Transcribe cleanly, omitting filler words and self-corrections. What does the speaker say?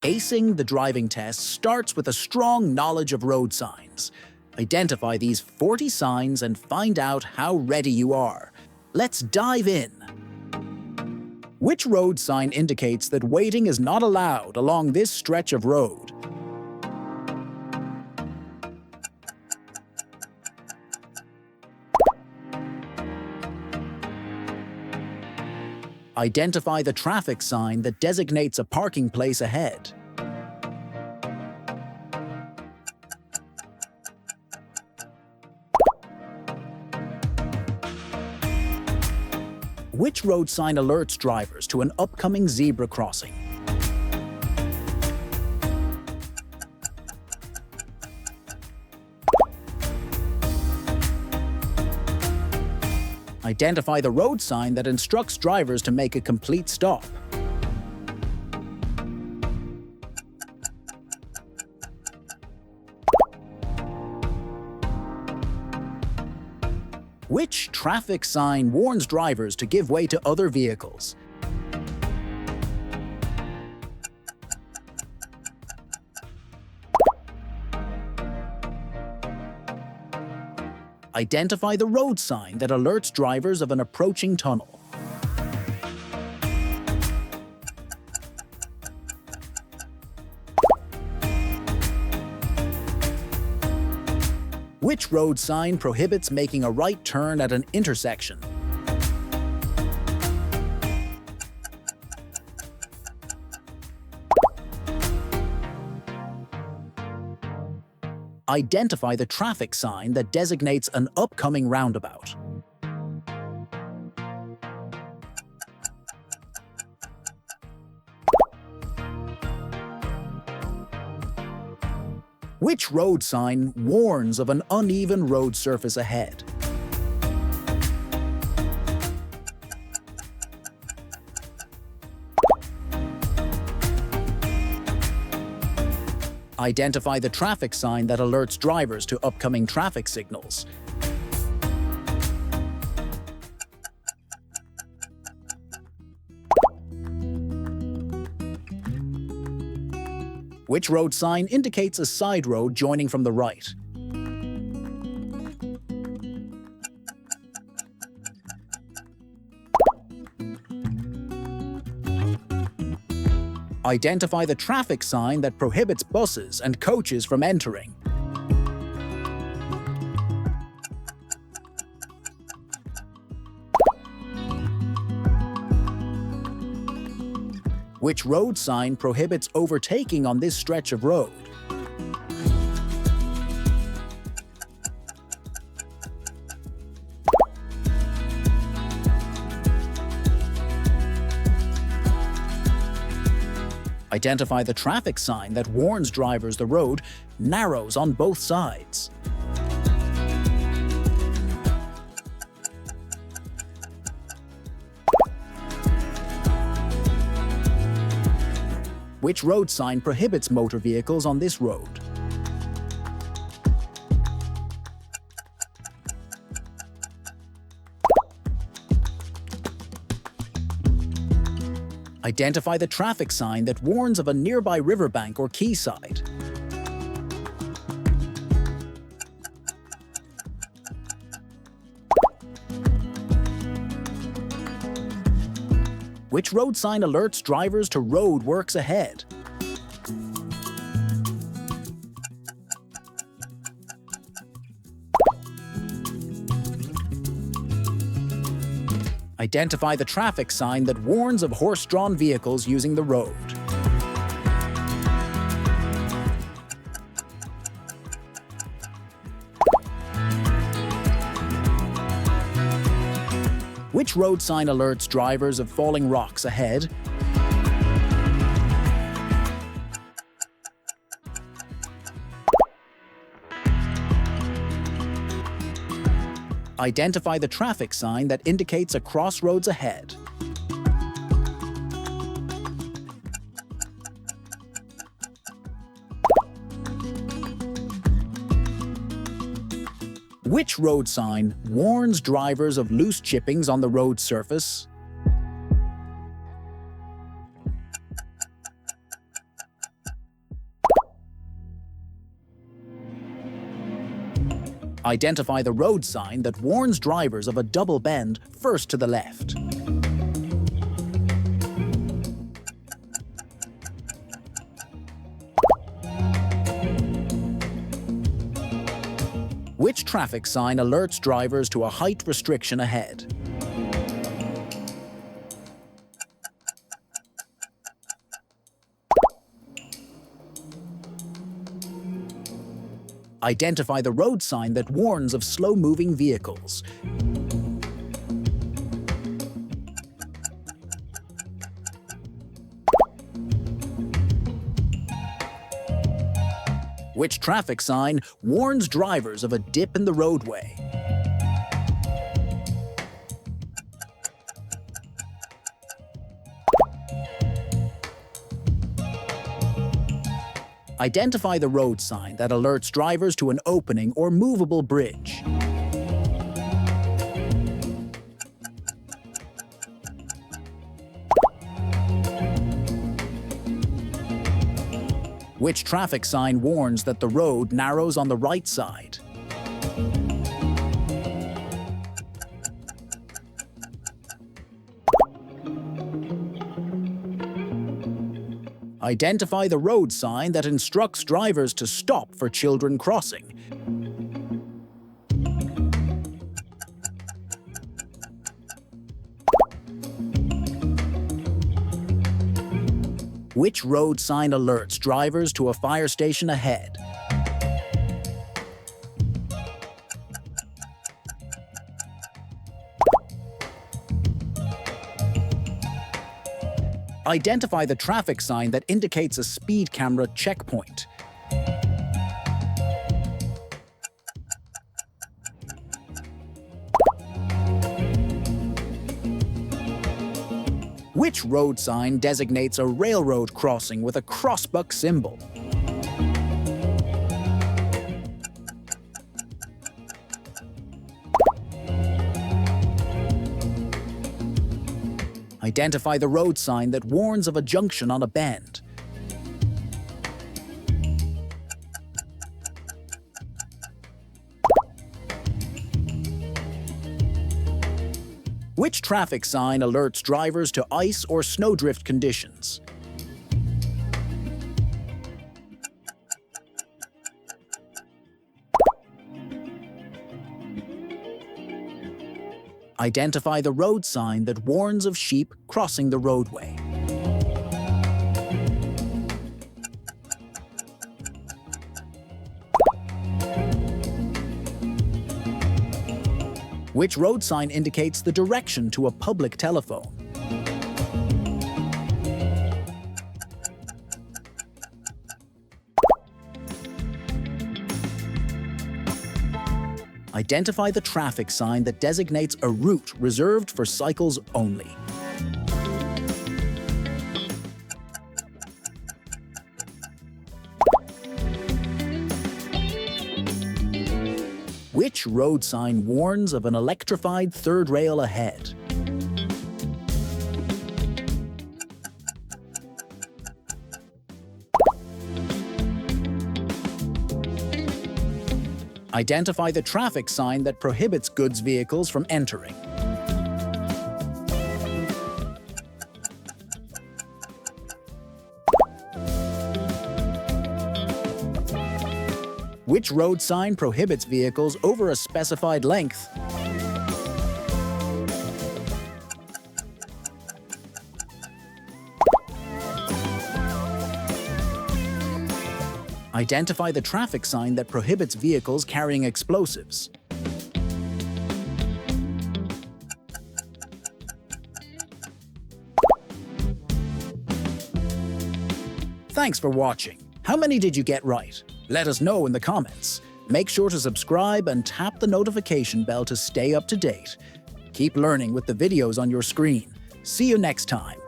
Acing the driving test starts with a strong knowledge of road signs. Identify these 40 signs and find out how ready you are. Let's dive in. Which road sign indicates that waiting is not allowed along this stretch of road? Identify the traffic sign that designates a parking place ahead. Which road sign alerts drivers to an upcoming zebra crossing? Identify the road sign that instructs drivers to make a complete stop. Which traffic sign warns drivers to give way to other vehicles? Identify the road sign that alerts drivers of an approaching tunnel. Which road sign prohibits making a right turn at an intersection? Identify the traffic sign that designates an upcoming roundabout. Which road sign warns of an uneven road surface ahead? Identify the traffic sign that alerts drivers to upcoming traffic signals. Which road sign indicates a side road joining from the right? Identify the traffic sign that prohibits buses and coaches from entering. Which road sign prohibits overtaking on this stretch of road? Identify the traffic sign that warns drivers the road narrows on both sides. Which road sign prohibits motor vehicles on this road? Identify the traffic sign that warns of a nearby riverbank or quayside. Which road sign alerts drivers to road works ahead? Identify the traffic sign that warns of horse-drawn vehicles using the road. Which road sign alerts drivers of falling rocks ahead? Identify the traffic sign that indicates a crossroads ahead. Which road sign warns drivers of loose chippings on the road surface? Identify the road sign that warns drivers of a double bend first to the left. Which traffic sign alerts drivers to a height restriction ahead? Identify the road sign that warns of slow-moving vehicles. Which traffic sign warns drivers of a dip in the roadway? Identify the road sign that alerts drivers to an opening or movable bridge. Which traffic sign warns that the road narrows on the right side? Identify the road sign that instructs drivers to stop for children crossing. Which road sign alerts drivers to a fire station ahead? Identify the traffic sign that indicates a speed camera checkpoint. Which road sign designates a railroad crossing with a crossbuck symbol? Identify the road sign that warns of a junction on a bend. Which traffic sign alerts drivers to ice or snowdrift conditions? Identify the road sign that warns of sheep crossing the roadway. Which road sign indicates the direction to a public telephone? Identify the traffic sign that designates a route reserved for cycles only. Which road sign warns of an electrified third rail ahead? Identify the traffic sign that prohibits goods vehicles from entering. Which road sign prohibits vehicles over a specified length? Identify the traffic sign that prohibits vehicles carrying explosives. Thanks for watching. How many did you get right? Let us know in the comments. Make sure to subscribe and tap the notification bell to stay up to date. Keep learning with the videos on your screen. See you next time.